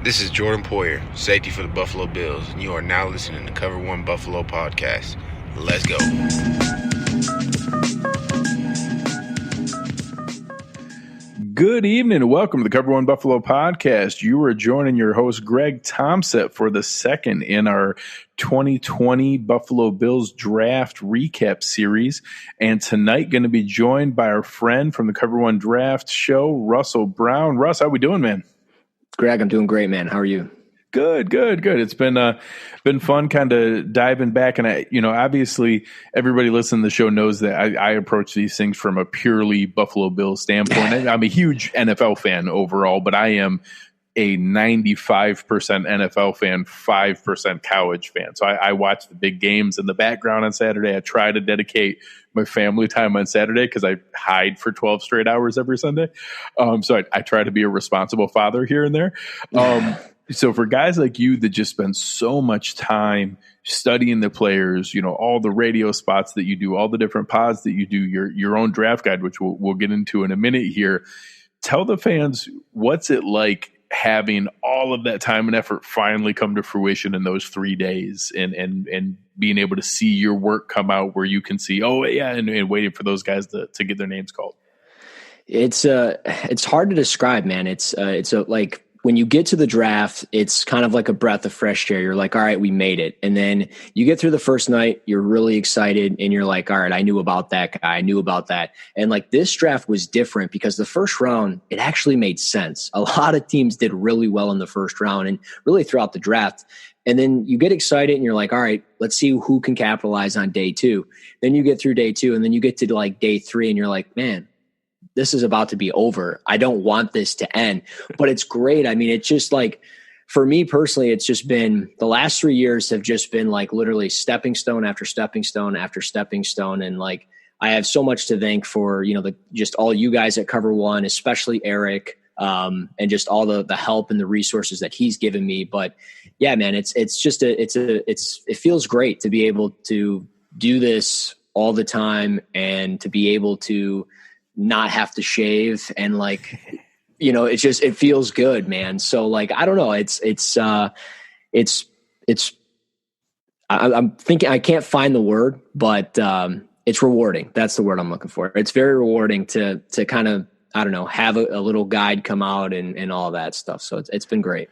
This is Jordan Poyer, safety for the Buffalo Bills, and you are now listening to Cover One Buffalo Podcast. Let's go. Good evening and welcome to the Cover One Buffalo Podcast. You are joining your host, Greg Tompsett, for the second in our 2020 Buffalo Bills Draft Recap Series. And tonight going to be joined by our friend from the Cover One Draft Show, Russell Brown. Russ, how we doing, man? Greg, I'm doing great, man. How are you? Good. It's been fun kind of diving back. And obviously everybody listening to the show knows that I approach these things from a purely Buffalo Bills standpoint. I'm a huge NFL fan overall, but I am a 95% NFL fan, 5% college fan. So I watch the big games in the background on Saturday. I try to dedicate my family time on Saturday because I hide for 12 straight hours every Sunday. So I try to be a responsible father here and there. So for guys like you that just spend so much time studying the players, all the radio spots that you do, all the different pods that you do, your own draft guide, which we'll get into in a minute here, tell the fans what's it like having all of that time and effort finally come to fruition in those 3 days and being able to see your work come out where you can see, and waiting for those guys to get their names called. It's hard to describe, man. It's like when you get to the draft, it's kind of like a breath of fresh air. You're like, all right, we made it. And then you get through the first night, you're really excited and you're like, all right, I knew about that guy. I knew about that. And like this draft was different because the first round, it actually made sense. A lot of teams did really well in the first round and really throughout the draft. And then you get excited and you're like, all right, let's see who can capitalize on day two. Then you get through day two and then you get to like day three and you're like, man, this is about to be over. I don't want this to end, but it's great. I mean, it's just like, for me personally, it's just been, the last 3 years have just been like literally stepping stone after stepping stone after stepping stone. And like, I have so much to thank for, just all you guys at Cover One, especially Eric, and just all the help and the resources that he's given me. But yeah, man, it feels great to be able to do this all the time and to be able to not have to shave and like, it feels good, man. So like, I don't know. I'm thinking, I can't find the word, but it's rewarding. That's the word I'm looking for. It's very rewarding to kind of, I don't know, have a little guide come out and all that stuff. So it's been great.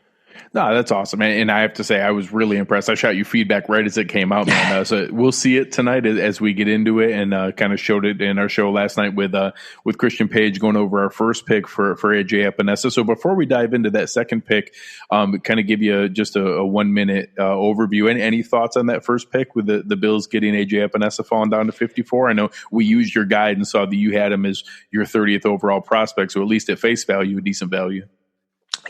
No, that's awesome. And I have to say, I was really impressed. I shot you feedback right as it came out, man. So we'll see it tonight as we get into it, and kind of showed it in our show last night with Christian Page going over our first pick for AJ Epinesa. So before we dive into that second pick, kind of give you just a 1 minute overview. Any thoughts on that first pick with the Bills getting AJ Epinesa falling down to 54? I know we used your guide and saw that you had him as your 30th overall prospect. So at least at face value, a decent value.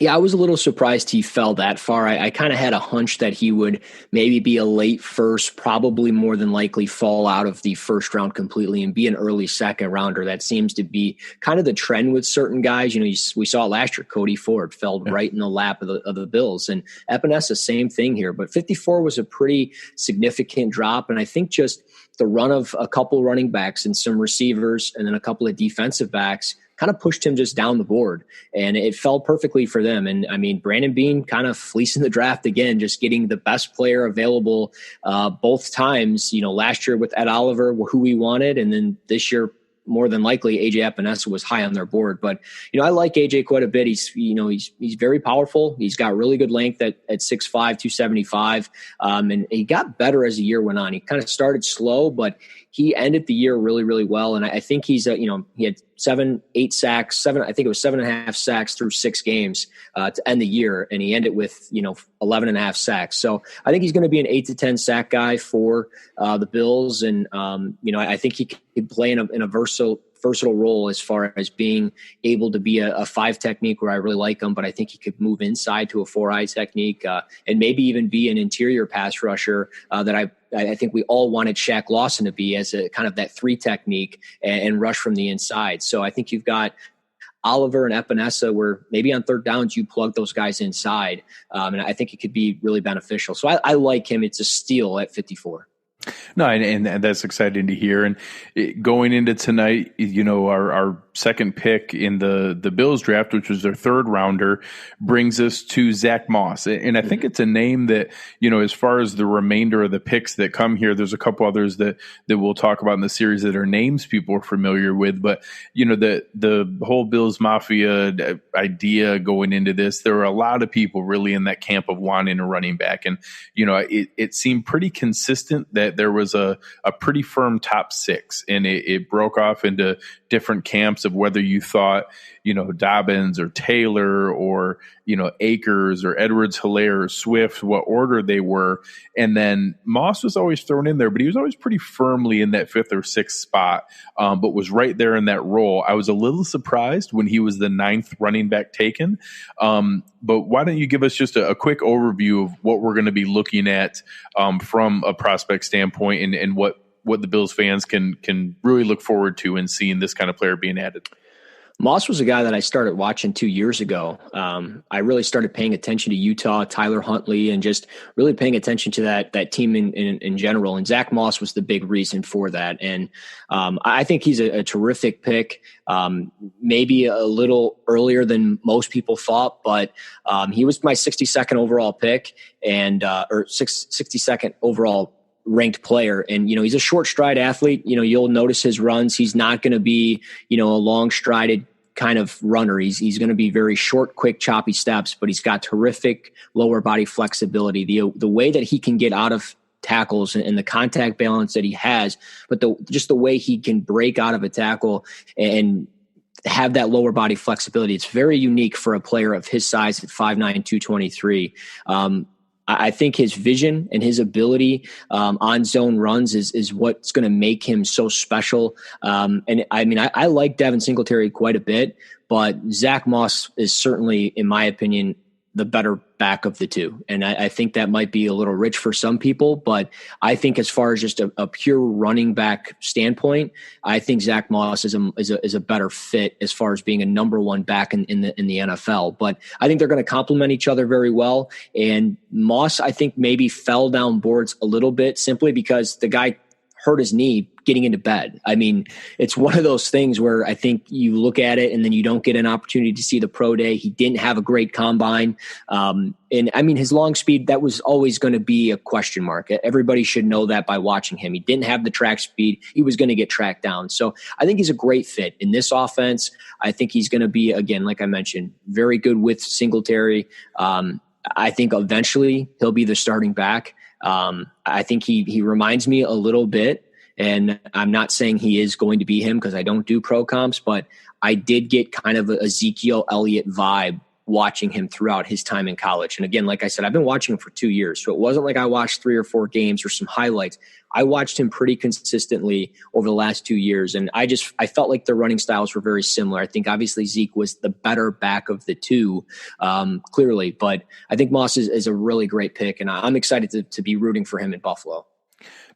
Yeah, I was a little surprised he fell that far. I kind of had a hunch that he would maybe be a late first, probably more than likely fall out of the first round completely and be an early second rounder. That seems to be kind of the trend with certain guys. We saw it last year. Cody Ford fell right in the lap of the Bills. And Epinesa, same thing here. But 54 was a pretty significant drop. And I think just the run of a couple running backs and some receivers and then a couple of defensive backs kind of pushed him just down the board, and it fell perfectly for them. And I mean, Brandon Beane kind of fleecing the draft again, just getting the best player available both times, last year with Ed Oliver, who we wanted. And then this year, more than likely, AJ Epinesa was high on their board. But, I like AJ quite a bit. He's very powerful. He's got really good length at 6'5", 275. And he got better as the year went on. He kind of started slow, but he ended the year really, really well. And I think he's, he had 7-8 sacks, I think it was 7.5 sacks through 6 games to end the year. And he ended with, 11.5 sacks. So I think he's going to be an 8 to 10 sack guy for the Bills. And, I think he could play in a versatile role as far as being able to be a 5 technique where I really like him, but I think he could move inside to a 4-eye technique and maybe even be an interior pass rusher that I think we all wanted Shaq Lawson to be as a kind of that 3 technique and rush from the inside. So I think you've got Oliver and Epinesa where maybe on third downs you plug those guys inside. And I think it could be really beneficial. So I like him. It's a steal at 54. No, and that's exciting to hear. And going into tonight, our second pick in the Bills draft, which was their third rounder, brings us to Zack Moss. And I think it's a name that, as far as the remainder of the picks that come here, there's a couple others that we'll talk about in the series that are names people are familiar with. But, the whole Bills Mafia idea going into this, there were a lot of people really in that camp of wanting a running back. And, it seemed pretty consistent that there was a pretty firm top six, and it broke off into different camps of whether you thought, Dobbins or Taylor or, Akers or Edwards-Helaire or Swift, what order they were. And then Moss was always thrown in there, but he was always pretty firmly in that fifth or sixth spot, but was right there in that role. I was a little surprised when he was the ninth running back taken. But why don't you give us just a quick overview of what we're going to be looking at from a prospect standpoint, and what the Bills fans can really look forward to in seeing this kind of player being added? Moss was a guy that I started watching 2 years ago. I really started paying attention to Utah, Tyler Huntley, and just really paying attention to that team in general. And Zack Moss was the big reason for that. And I think he's a terrific pick, maybe a little earlier than most people thought, but he was my 62nd overall pick or 62nd overall ranked player. And, he's a short stride athlete. You'll notice his runs. He's not going to be, a long strided kind of runner. He's going to be very short, quick, choppy steps, but he's got terrific lower body flexibility. The way that he can get out of tackles and the contact balance that he has, but just the way he can break out of a tackle and have that lower body flexibility. It's very unique for a player of his size at 5'9", 223. I think his vision and his ability on zone runs is what's going to make him so special. And I mean, I like Devin Singletary quite a bit, but Zack Moss is certainly, in my opinion, the better back of the two. And I think that might be a little rich for some people, but I think as far as just a pure running back standpoint, I think Zack Moss is a better fit as far as being a number one back in the NFL. But I think they're going to complement each other very well. And Moss, I think, maybe fell down boards a little bit simply because the guy hurt his knee getting into bed. I mean, it's one of those things where I think you look at it and then you don't get an opportunity to see the pro day. He didn't have a great combine. And I mean, his long speed, that was always going to be a question mark. Everybody should know that by watching him. He didn't have the track speed. He was going to get tracked down. So I think he's a great fit in this offense. I think he's going to be, again, like I mentioned, very good with Singletary. I think eventually he'll be the starting back. I think he reminds me a little bit, and I'm not saying he is going to be him because I don't do pro comps, but I did get kind of a Ezekiel Elliott vibe watching him throughout his time in college. And again, like I said, I've been watching him for 2 years, so it wasn't like I watched 3 or 4 games or some highlights. I watched him pretty consistently over the last 2 years, and I felt like their running styles were very similar. I think obviously Zeke was the better back of the two, clearly, but I think Moss is a really great pick, and I'm excited to be rooting for him in Buffalo.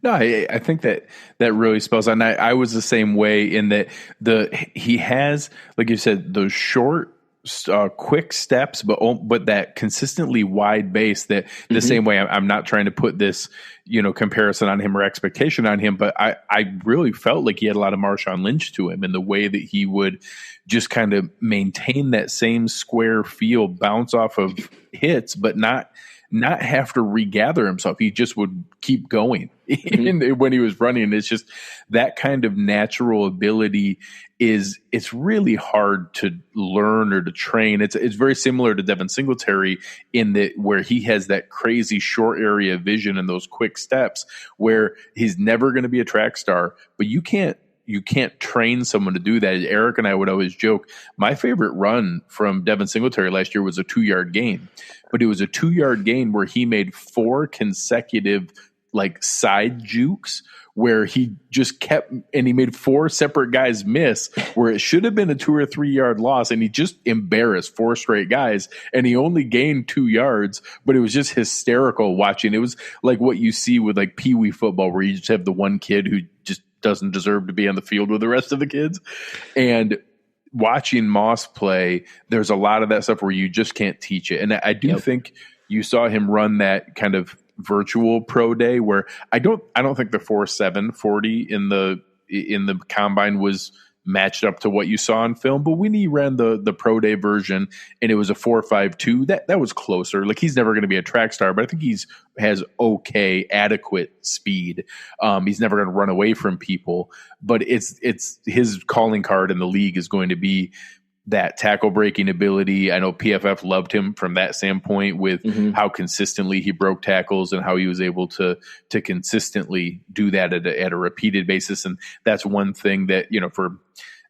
No, I think that really spells out. And I was the same way in that he has, like you said, those short, quick steps, but that consistently wide base. That the same way. I'm not trying to put this comparison on him or expectation on him, but I really felt like he had a lot of Marshawn Lynch to him in the way that he would just kind of maintain that same square feel, bounce off of hits, but not have to regather himself. He just would keep going when he was running. It's just that kind of natural ability it's really hard to learn or to train. It's very similar to Devin Singletary in that where he has that crazy short area vision and those quick steps where he's never going to be a track star, but you can't train someone to do that. Eric and I would always joke, my favorite run from Devin Singletary last year was a 2-yard gain, but it was a 2-yard gain where he made 4 consecutive side jukes where he just kept, and he made 4 separate guys miss where it should have been a 2 or 3 yard loss. And he just embarrassed 4 straight guys and he only gained 2 yards, but it was just hysterical watching. It was like what you see with Pee Wee football where you just have the one kid who just doesn't deserve to be on the field with the rest of the kids. And watching Moss play, there's a lot of that stuff where you just can't teach it. And I do think you saw him run that kind of virtual pro day where I don't think the 4.7 40 in the combine was matched up to what you saw in film. But when he ran the pro day version and it was a 4.52, that was closer. Like, he's never going to be a track star, but I think has okay, adequate speed. He's never going to run away from people, but it's his calling card in the league is going to be that tackle breaking ability. I know PFF loved him from that standpoint with how consistently he broke tackles and how he was able to consistently do that at a repeated basis. And that's one thing that, for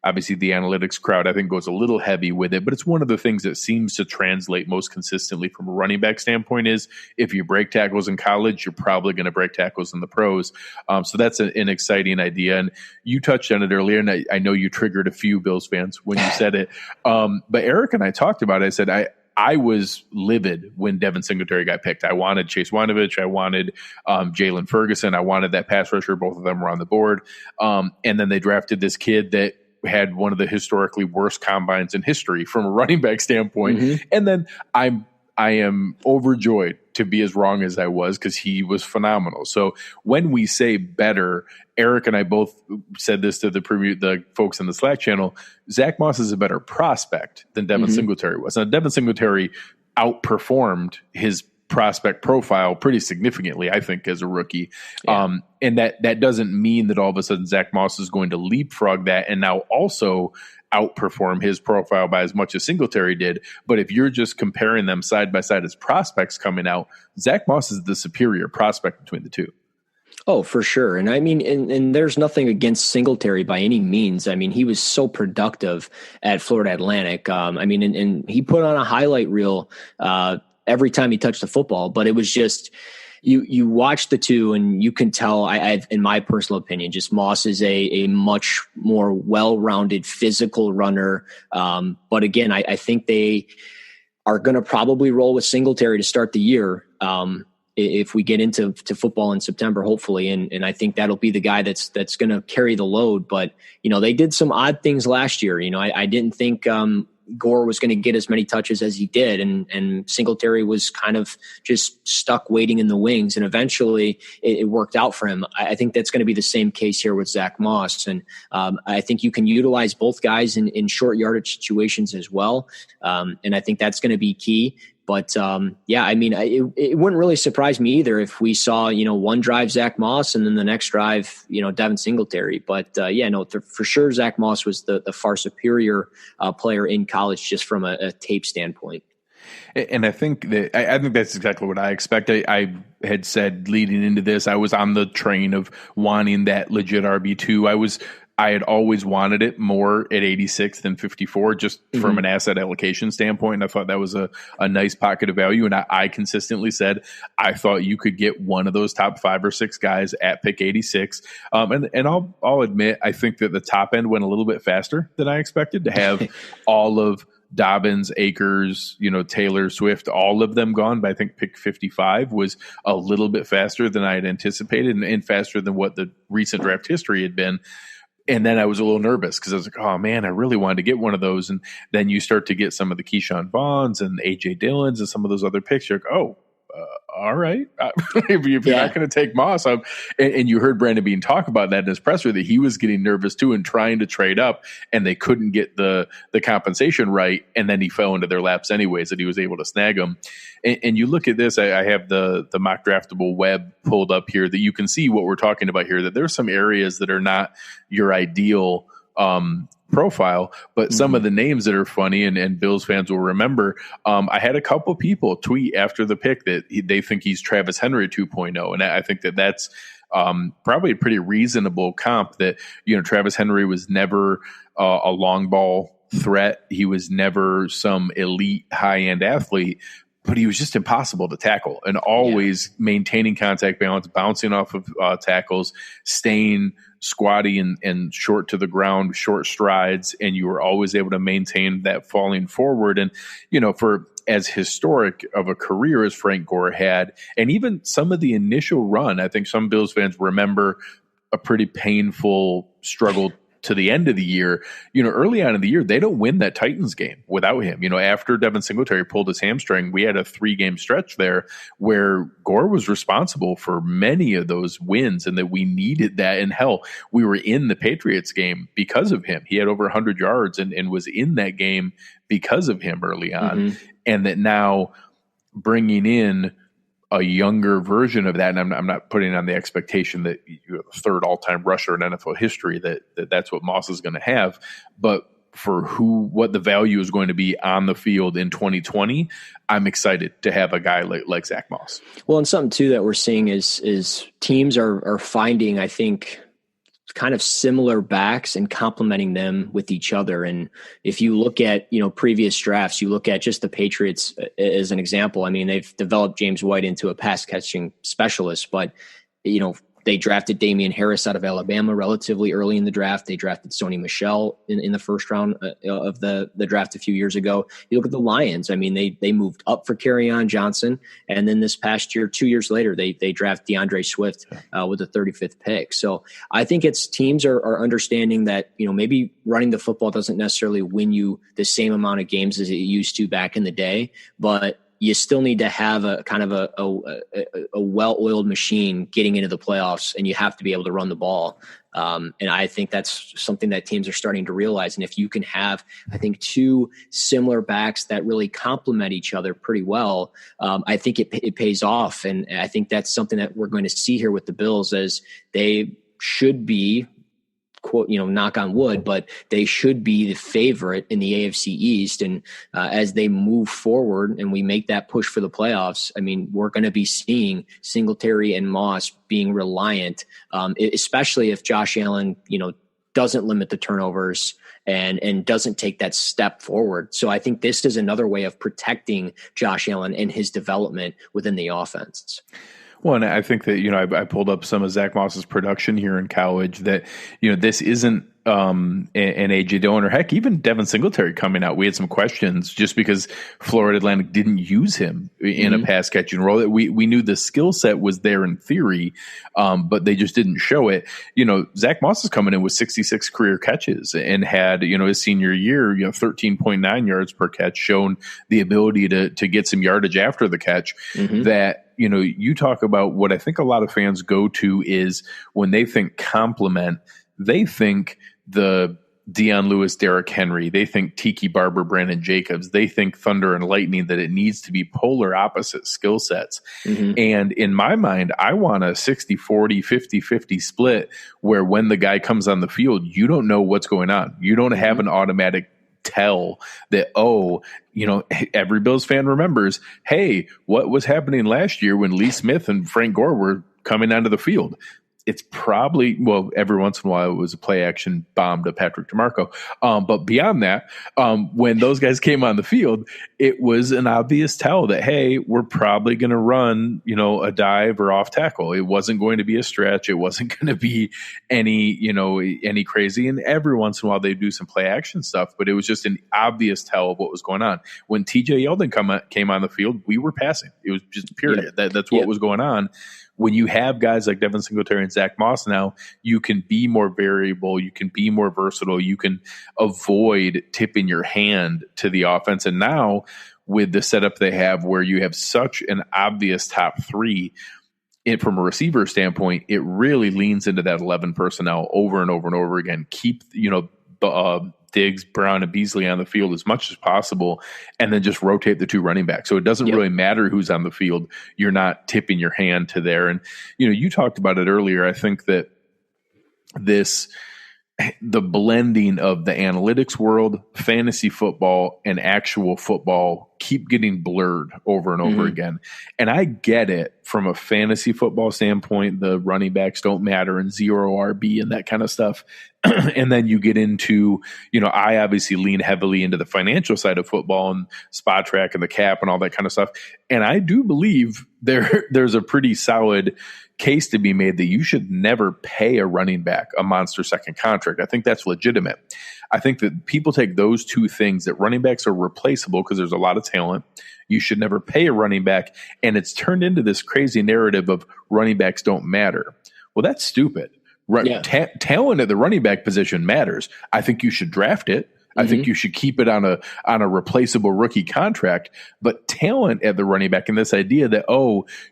obviously the analytics crowd, I think, goes a little heavy with it, but it's one of the things that seems to translate most consistently from a running back standpoint is if you break tackles in college, you're probably going to break tackles in the pros. So that's an exciting idea. And you touched on it earlier, and I know you triggered a few Bills fans when you said it. But Eric and I talked about it. I said, I was livid when Devin Singletary got picked. I wanted Chase Winovich. I wanted Jalen Ferguson. I wanted that pass rusher. Both of them were on the board. And then they drafted this kid that had one of the historically worst combines in history from a running back standpoint. And then I am overjoyed to be as wrong as I was because he was phenomenal. So when we say better, Eric and I both said this to the folks in the Slack channel, Zack Moss is a better prospect than Devin Singletary was. Now, Devin Singletary outperformed his prospect profile pretty significantly, I think, as a rookie. Yeah. And that doesn't mean that all of a sudden Zack Moss is going to leapfrog that and now also outperform his profile by as much as Singletary did. But if you're just comparing them side by side as prospects coming out, Zack Moss is the superior prospect between the two. Oh, for sure. And I mean, and there's nothing against Singletary by any means. I mean, he was so productive at Florida Atlantic. I mean, and he put on a highlight reel every time he touched the football, but it was just, you watch the two and you can tell, I've, in my personal opinion, just Moss is a much more well-rounded physical runner. But again, I think they are going to probably roll with Singletary to start the year. If we get into football in September, hopefully. And I think that'll be the guy that's going to carry the load. But, they did some odd things last year. I didn't think, Gore was going to get as many touches as he did, and Singletary was kind of just stuck waiting in the wings, and eventually it worked out for him. I think that's going to be the same case here with Zack Moss, and I think you can utilize both guys in short yardage situations as well, and I think that's going to be key. But yeah, I mean, it wouldn't really surprise me either if we saw, one drive Zack Moss and then the next drive, Devin Singletary. But yeah, no, for sure, Zack Moss was the far superior player in college just from a tape standpoint. And I think that I think that's exactly what I expected. I had said leading into this, I was on the train of wanting that legit RB2. I had always wanted it more at 86 than 54, just from an asset allocation standpoint. I thought that was a nice pocket of value. And I consistently said, I thought you could get one of those top 5 or 6 guys at pick 86. And I'll admit, I think that the top end went a little bit faster than I expected to have all of Dobbins, Akers, Taylor, Swift, all of them gone. But I think pick 55 was a little bit faster than I had anticipated and faster than what the recent draft history had been. And then I was a little nervous because I was like, oh, man, I really wanted to get one of those. And then you start to get some of the Keyshawn Vaughns and A.J. Dillons and some of those other picks. You're like, oh, all right. If you're not going to take Moss. And you heard Brandon Beane talk about that in his presser, that he was getting nervous too and trying to trade up, and they couldn't get the compensation right. And then he fell into their laps anyways, that he was able to snag them. And you look at this, I have the mock draftable web pulled up here that you can see what we're talking about here, that there's some areas that are not your ideal profile, but some of the names that are funny and Bills fans will remember. I had a couple people tweet after the pick that they think he's Travis Henry 2.0. And I think that's probably a pretty reasonable comp. That, Travis Henry was never a long ball threat. He was never some elite high end athlete, but he was just impossible to tackle and always maintaining contact balance, bouncing off of tackles, staying squatty and short to the ground, short strides, and you were always able to maintain that falling forward. And, for as historic of a career as Frank Gore had, and even some of the initial run, I think some Bills fans remember a pretty painful struggle to the end of the year, early on in the year, they don't win that Titans game without him. After Devin Singletary pulled his hamstring, we had a 3-game stretch there where Gore was responsible for many of those wins, and that we needed that. And hell, we were in the Patriots game because of him. He had over 100 yards and was in that game because of him early on. And that now bringing in a younger version of that, and I'm not putting on the expectation that you have the third all-time rusher in NFL history, that's what Moss is going to have, but for what the value is going to be on the field in 2020, I'm excited to have a guy like Zack Moss. Well, and something too that we're seeing is teams are finding, I think, kind of similar backs and complementing them with each other. And if you look at, previous drafts, you look at just the Patriots as an example. I mean, they've developed James White into a pass catching specialist, but, they drafted Damian Harris out of Alabama relatively early in the draft. They drafted Sony Michel in the first round of the draft a few years ago. You look at the Lions. I mean, they moved up for Kerryon Johnson. And then this past year, 2 years later, they draft DeAndre Swift with the 35th pick. So I think teams are understanding that, maybe running the football doesn't necessarily win you the same amount of games as it used to back in the day, but you still need to have a kind of a well-oiled machine getting into the playoffs, and you have to be able to run the ball. And I think that's something that teams are starting to realize. And if you can have, I think, 2 similar backs that really complement each other pretty well, I think it pays off. And I think that's something that we're going to see here with the Bills, as they should be, quote, knock on wood, but they should be the favorite in the AFC East. And as they move forward and we make that push for the playoffs, I mean, we're going to be seeing Singletary and Moss being reliant, especially if Josh Allen, doesn't limit the turnovers and doesn't take that step forward. So I think this is another way of protecting Josh Allen and his development within the offense. Well, and I think that, I pulled up some of Zack Moss's production here in college, that, this isn't an A.J. Dillon or heck, even Devin Singletary coming out. We had some questions just because Florida Atlantic didn't use him in a pass catching role. We knew the skill set was there in theory, but they just didn't show it. Zack Moss is coming in with 66 career catches and had, his senior year, 13.9 yards per catch, shown the ability to get some yardage after the catch that, you talk about what I think a lot of fans go to is when they think compliment, they think the Dion Lewis, Derrick Henry, they think Tiki Barber, Brandon Jacobs, they think thunder and lightning, that it needs to be polar opposite skill sets. And in my mind, I want a 60-40, 50-50 split where when the guy comes on the field, you don't know what's going on. You don't have an automatic tell that, every Bills fan remembers, hey, what was happening last year when Lee Smith and Frank Gore were coming onto the field? It's probably, every once in a while it was a play action bomb to Patrick DeMarco. But beyond that, when those guys came on the field, it was an obvious tell that, hey, we're probably going to run, a dive or off tackle. It wasn't going to be a stretch. It wasn't going to be any crazy. And every once in a while they do some play action stuff, but it was just an obvious tell of what was going on. When TJ Yeldon came on the field, we were passing. It was just period. That's what was going on. When you have guys like Devin Singletary and Zack Moss now, you can be more variable, you can be more versatile, you can avoid tipping your hand to the offense. And now with the setup they have where you have such an obvious top 3, from a receiver standpoint, it really leans into that 11 personnel over and over and over again. Keep, Diggs, Brown, and Beasley on the field as much as possible, and then just rotate the 2 running backs. So it doesn't really matter who's on the field. You're not tipping your hand to there. And, you talked about it earlier. I think that the blending of the analytics world, fantasy football, and actual football keep getting blurred over and over again. And I get it from a fantasy football standpoint. The running backs don't matter and zero RB and that kind of stuff. And then you get into, I obviously lean heavily into the financial side of football and spot track and the cap and all that kind of stuff. And I do believe there's a pretty solid case to be made that you should never pay a running back a monster second contract. I think that's legitimate. I think that people take those 2 things, that running backs are replaceable because there's a lot of talent. You should never pay a running back. And it's turned into this crazy narrative of running backs don't matter. Well, that's stupid. Yeah. Talent at the running back position matters. I think you should draft it. I think you should keep it on a replaceable rookie contract, but talent at the running back, and this idea that,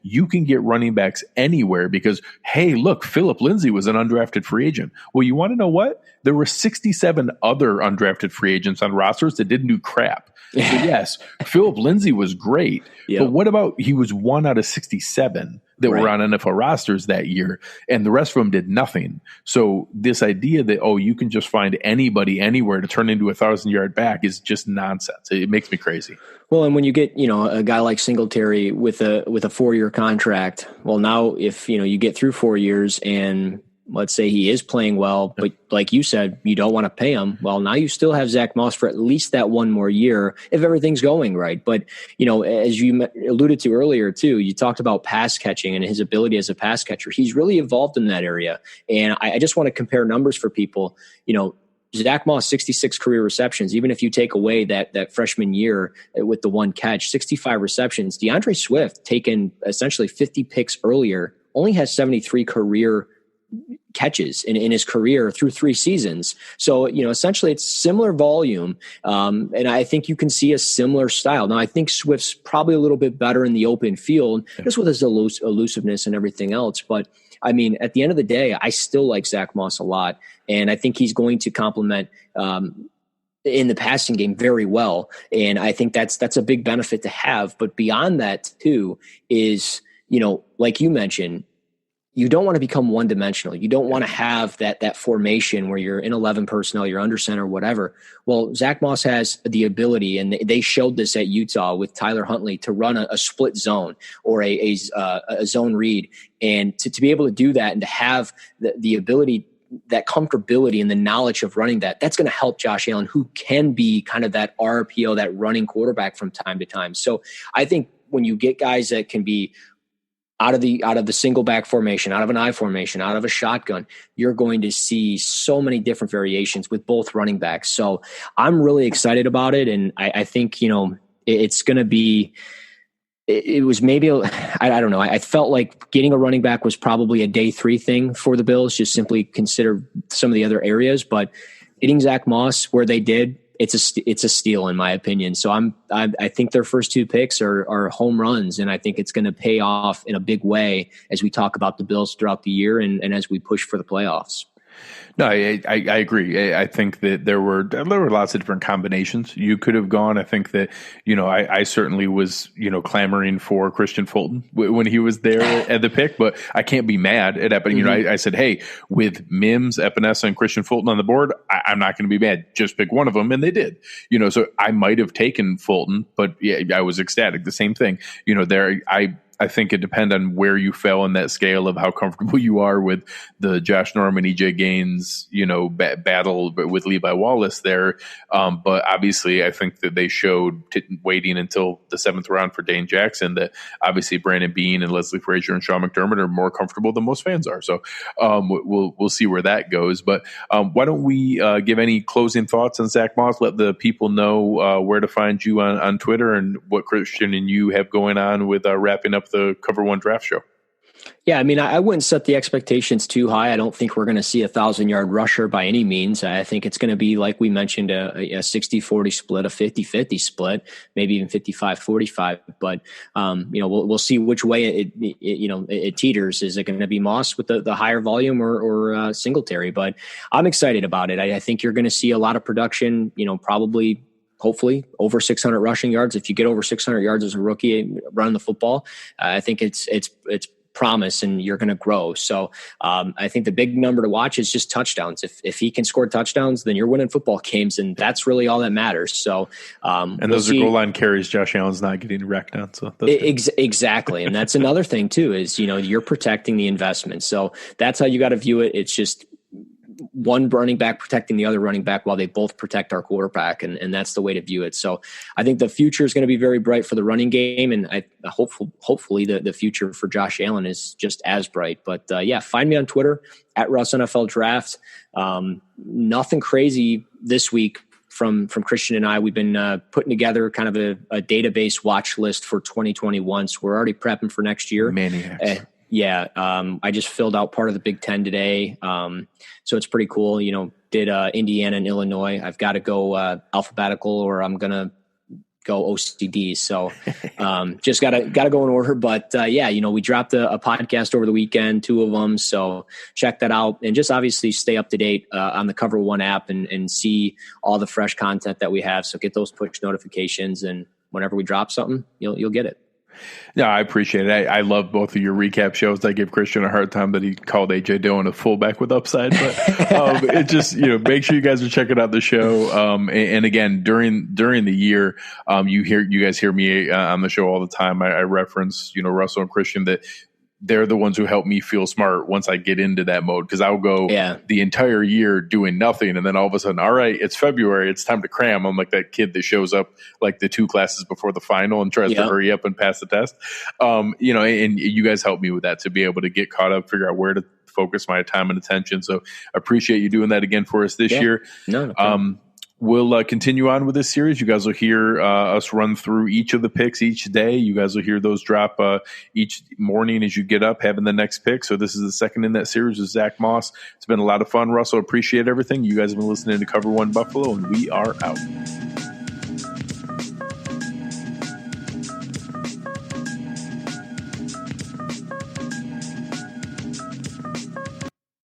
you can get running backs anywhere because, hey, look, Philip Lindsay was an undrafted free agent. Well, you want to know what? There were 67 other undrafted free agents on rosters that didn't do crap. So yes, Philip Lindsay was great, but what about he was 1 out of 67 that were on NFL rosters that year, and the rest of them did nothing. So this idea that, you can just find anybody anywhere to turn into a 1,000-yard back is just nonsense. It makes me crazy. Well, and when you get, a guy like Singletary with a 4-year contract, well, now if, you get through 4 years and let's say he is playing well, but like you said, you don't want to pay him. Well, now you still have Zack Moss for at least that 1 more year if everything's going right. But, as you alluded to earlier too, you talked about pass catching and his ability as a pass catcher. He's really evolved in that area. And I just want to compare numbers for people. Zack Moss, 66 career receptions. Even if you take away that freshman year with the 1 catch, 65 receptions. DeAndre Swift, taken essentially 50 picks earlier, only has 73 career catches in his career through 3 seasons. So, essentially it's similar volume. And I think you can see a similar style. Now, I think Swift's probably a little bit better in the open field, just with his elusiveness and everything else. But I mean, at the end of the day, I still like Zack Moss a lot. And I think he's going to complement, in the passing game very well. And I think that's a big benefit to have. But beyond that too is, like you mentioned, you don't want to become one-dimensional. You don't want to have that formation where you're in 11 personnel, you're under center, whatever. Well, Zack Moss has the ability, and they showed this at Utah with Tyler Huntley, to run a split zone or a zone read. And to be able to do that and to have the ability, that comfortability and the knowledge of running that's going to help Josh Allen, who can be kind of that RPO, that running quarterback from time to time. So I think when you get guys that can be out of the single back formation, out of an I formation, out of a shotgun, you're going to see so many different variations with both running backs. So I'm really excited about it. And I think, it's going to be, it was maybe, I don't know. I felt like getting a running back was probably a day 3 thing for the Bills, just simply consider some of the other areas, but getting Zack Moss where they did, it's a steal in my opinion. So I think their first 2 picks are home runs, and I think it's going to pay off in a big way as we talk about the Bills throughout the year and as we push for the playoffs. No, I agree. I think that there were lots of different combinations you could have gone. I think that, I certainly was, clamoring for Christian Fulton when he was there at the pick, but I can't be mad at that. But, I said, hey, with Mims, Epinesa, and Christian Fulton on the board, I'm not going to be mad. Just pick one of them. And they did, so I might have taken Fulton, but yeah, I was ecstatic. The same thing, I think it depends on where you fell in that scale of how comfortable you are with the Josh Norman, EJ Gaines, battle with Levi Wallace there. But obviously, I think that they showed waiting until the 7th round for Dane Jackson that obviously Brandon Beane and Leslie Frazier and Sean McDermott are more comfortable than most fans are. So we'll see where that goes. But why don't we give any closing thoughts on Zack Moss? Let the people know where to find you on Twitter and what Christian and you have going on with wrapping up the Cover One Draft Show. Yeah, I mean, I wouldn't set the expectations too high. I don't think we're going to see a 1,000-yard rusher by any means. I think it's going to be, like we mentioned, a 60-40 split, a 50-50 split, maybe even 55-45. But we'll see which way it teeters. Is it going to be Moss with the higher volume or Singletary? But I'm excited about it. I think you're going to see a lot of production. Probably. Hopefully over 600 rushing yards. If you get over 600 yards as a rookie running the football, I think it's promise and you're going to grow. So I think the big number to watch is just touchdowns. If he can score touchdowns, then you're winning football games, and that's really all that matters. So and those are goal line carries Josh Allen's not getting wrecked on. So exactly. And that's another thing too, is, you're protecting the investment. So that's how you got to view it. It's just one running back protecting the other running back while they both protect our quarterback. And that's the way to view it. So I think the future is going to be very bright for the running game. And hopefully the future for Josh Allen is just as bright. But find me on Twitter at Russ NFL Draft. Nothing crazy this week from Christian and I. We've been putting together kind of a database watch list for 2021. So we're already prepping for next year. Maniacs. Yeah. I just filled out part of the Big Ten today. So it's pretty cool. Did Indiana and Illinois. I've got to go alphabetical or I'm going to go OCD. So just gotta go in order. But we dropped a podcast over the weekend, 2 of them. So check that out and just obviously stay up to date on the Cover One app and see all the fresh content that we have. So get those push notifications, and whenever we drop something, you'll get it. Yeah, I appreciate it. I love both of your recap shows. I give Christian a hard time that he called AJ Dillon a fullback with upside, but it just, make sure you guys are checking out the show. And again, during the year, you guys hear me on the show all the time. I reference, Russell and Christian, that they're the ones who help me feel smart once I get into that mode, because I'll go the entire year doing nothing, and then all of a sudden, all right, it's February, it's time to cram. I'm like that kid that shows up like the 2 classes before the final and tries to hurry up and pass the test. And you guys help me with that, to be able to get caught up, figure out where to focus my time and attention. So I appreciate you doing that again for us this year. No. We'll continue on with this series. You guys will hear us run through each of the picks each day. You guys will hear those drop each morning as you get up, having the next pick. So this is the second in that series with Zack Moss. It's been a lot of fun, Russell. Appreciate everything. You guys have been listening to Cover One Buffalo, and we are out.